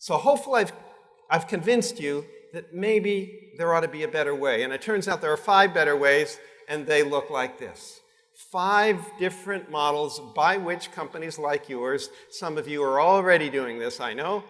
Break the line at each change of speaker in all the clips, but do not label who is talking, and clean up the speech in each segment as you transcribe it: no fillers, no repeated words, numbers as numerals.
So hopefully I've convinced you that maybe there ought to be a better way. And it turns out there are 5 better ways, and they look like this. 5 different models by which companies like yours, some of you are already doing this, I know,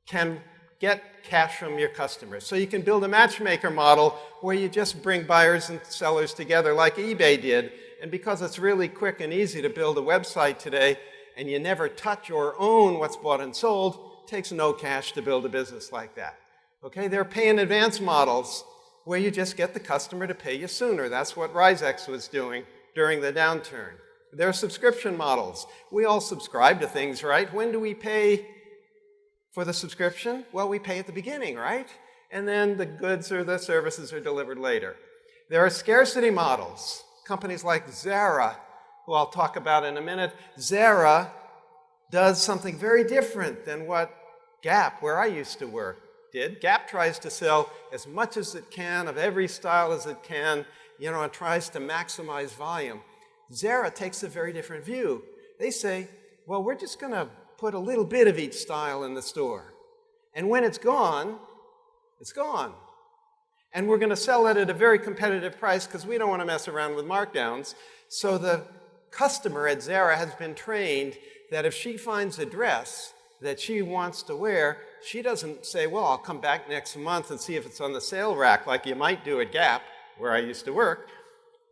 can get cash from your customers. So you can build a matchmaker model where you just bring buyers and sellers together like eBay did. And because it's really quick and easy to build a website today, and you never touch or own what's bought and sold, it takes no cash to build a business like that. Okay, there are pay in advance models where you just get the customer to pay you sooner. That's what RiseX was doing during the downturn. There are subscription models. We all subscribe to things, right? When do we pay for the subscription? Well, we pay at the beginning, right? And then the goods or the services are delivered later. There are scarcity models. Companies like Zara, who I'll talk about in a minute. Zara does something very different than what Gap, where I used to work, did. Gap tries to sell as much as it can of every style as it can, and tries to maximize volume. Zara takes a very different view. They say, well, we're just going to put a little bit of each style in the store. And when it's gone, it's gone. And we're going to sell it at a very competitive price because we don't want to mess around with markdowns. So the customer at Zara has been trained that if she finds a dress that she wants to wear, she doesn't say, well, I'll come back next month and see if it's on the sale rack like you might do at Gap, where I used to work.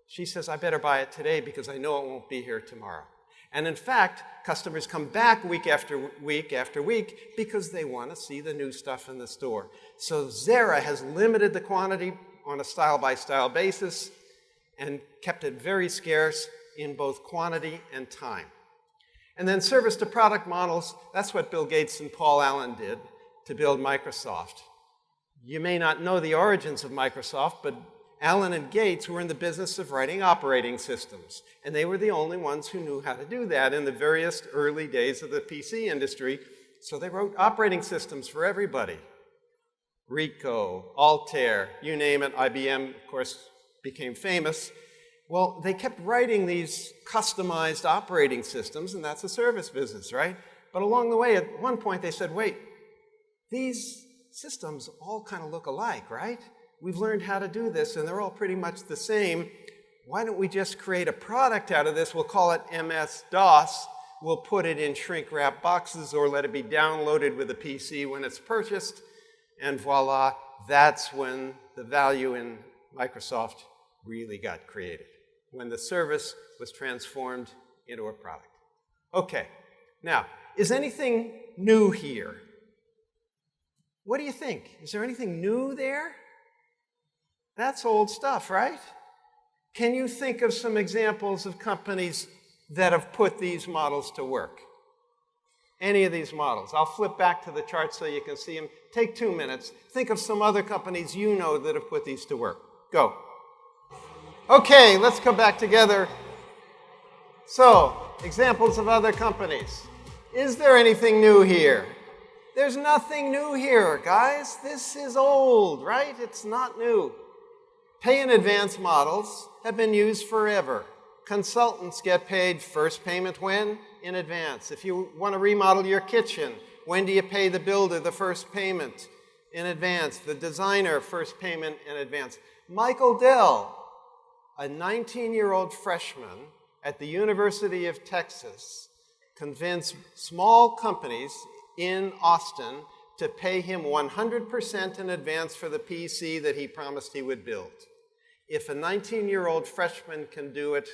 She says, I better buy it today because I know it won't be here tomorrow. And in fact, customers come back week after week after week because they want to see the new stuff in the store. So Zara has limited the quantity on a style-by-style basis and kept it very scarce in both quantity and time. And then service-to-product models, that's what Bill Gates and Paul Allen did to build Microsoft. You may not know the origins of Microsoft, but Allen and Gates were in the business of writing operating systems. And they were the only ones who knew how to do that in the various early days of the PC industry. So they wrote operating systems for everybody. Rico, Altair, you name it. IBM, of course, became famous. Well, they kept writing these customized operating systems, and that's a service business, right? But along the way, at one point, they said, wait, these systems all kind of look alike, right? We've learned how to do this, and they're all pretty much the same. Why don't we just create a product out of this? We'll call it MS-DOS. We'll put it in shrink-wrap boxes or let it be downloaded with a PC when it's purchased. And voila, that's when the value in Microsoft really got created, when the service was transformed into a product. Okay, now, is anything new here? What do you think? Is there anything new there? That's old stuff, right? Can you think of some examples of companies that have put these models to work? Any of these models. I'll flip back to the chart so you can see them. Take 2 minutes. Think of some other companies you know that have put these to work. Go. Okay, let's come back together. So, examples of other companies. Is there anything new here? There's nothing new here, guys. This is old, right? It's not new. Pay in advance models have been used forever. Consultants get paid first payment when? In advance. If you want to remodel your kitchen, when do you pay the builder the first payment? In advance. The designer, first payment in advance. Michael Dell, a 19-year-old freshman at the University of Texas, convinced small companies in Austin to pay him 100% in advance for the PC that he promised he would build. If a 19-year-old freshman can do it,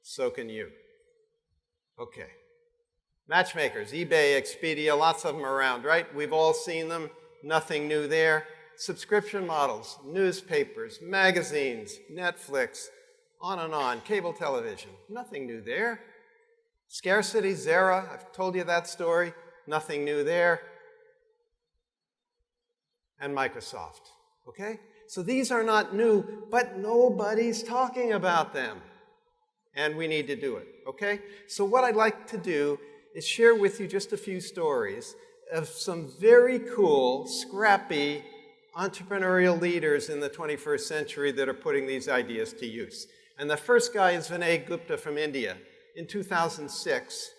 so can you. Okay. Matchmakers, eBay, Expedia, lots of them around, right? We've all seen them. Nothing new there. Subscription models, newspapers, magazines, Netflix, on and on, cable television. Nothing new there. Scarcity, Zara, I've told you that story. Nothing new there. And Microsoft, okay? So these are not new, but nobody's talking about them. And we need to do it, okay? So what I'd like to do is share with you just a few stories of some very cool, scrappy, entrepreneurial leaders in the 21st century that are putting these ideas to use. And the first guy is Vinay Gupta from India. In 2006,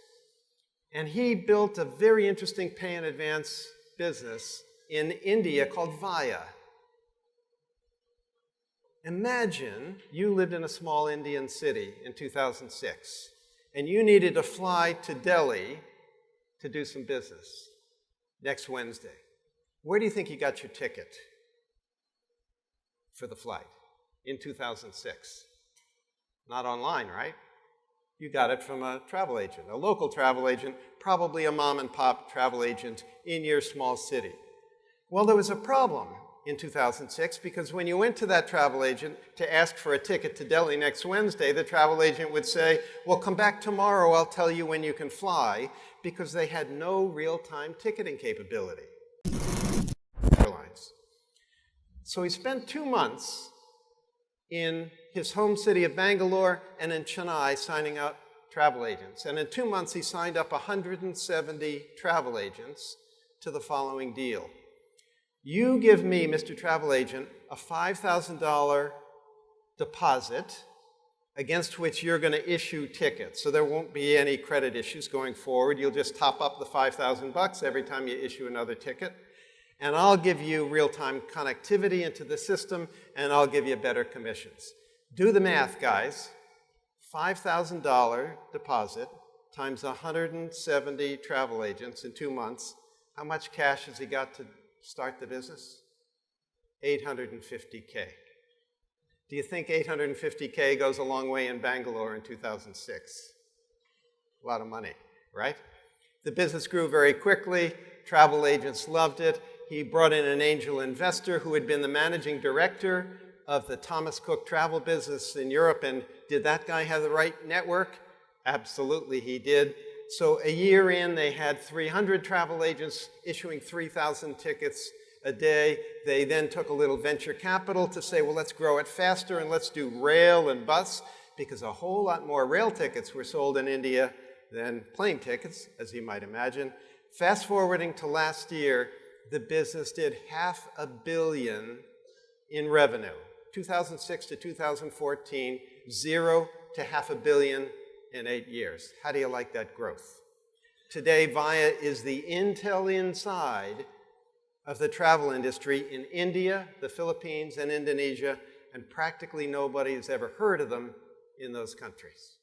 And he built a very interesting pay in advance business in India called Via. Imagine you lived in a small Indian city in 2006, and you needed to fly to Delhi to do some business next Wednesday. Where do you think you got your ticket for the flight in 2006? Not online, right? You got it from a travel agent, a local travel agent, probably a mom and pop travel agent in your small city. Well, there was a problem in 2006 because when you went to that travel agent to ask for a ticket to Delhi next Wednesday, the travel agent would say, well, come back tomorrow, I'll tell you when you can fly, because they had no real-time ticketing capability. Airlines. So he spent 2 months in his home city of Bangalore and in Chennai signing up travel agents. And in 2 months, he signed up 170 travel agents to the following deal. You give me, Mr. Travel Agent, a $5,000 deposit against which you're going to issue tickets. So there won't be any credit issues going forward. You'll just top up the $5,000 every time you issue another ticket. And I'll give you real-time connectivity into the system, and I'll give you better commissions. Do the math, guys. $5,000 deposit times 170 travel agents in 2 months. How much cash has he got to start the business? $850K. Do you think $850K goes a long way in Bangalore in 2006? A lot of money, right? The business grew very quickly. Travel agents loved it. He brought in an angel investor who had been the managing director of the Thomas Cook travel business in Europe. And did that guy have the right network? Absolutely, he did. So a year in, they had 300 travel agents issuing 3,000 tickets a day. They then took a little venture capital to say, well, let's grow it faster and let's do rail and bus, because a whole lot more rail tickets were sold in India than plane tickets, as you might imagine. Fast forwarding to last year, the business did $500 million in revenue. 2006 to 2014, 0 to $500 million in 8 years. How do you like that growth? Today, Via is the Intel Inside of the travel industry in India, the Philippines, and Indonesia, and practically nobody has ever heard of them in those countries.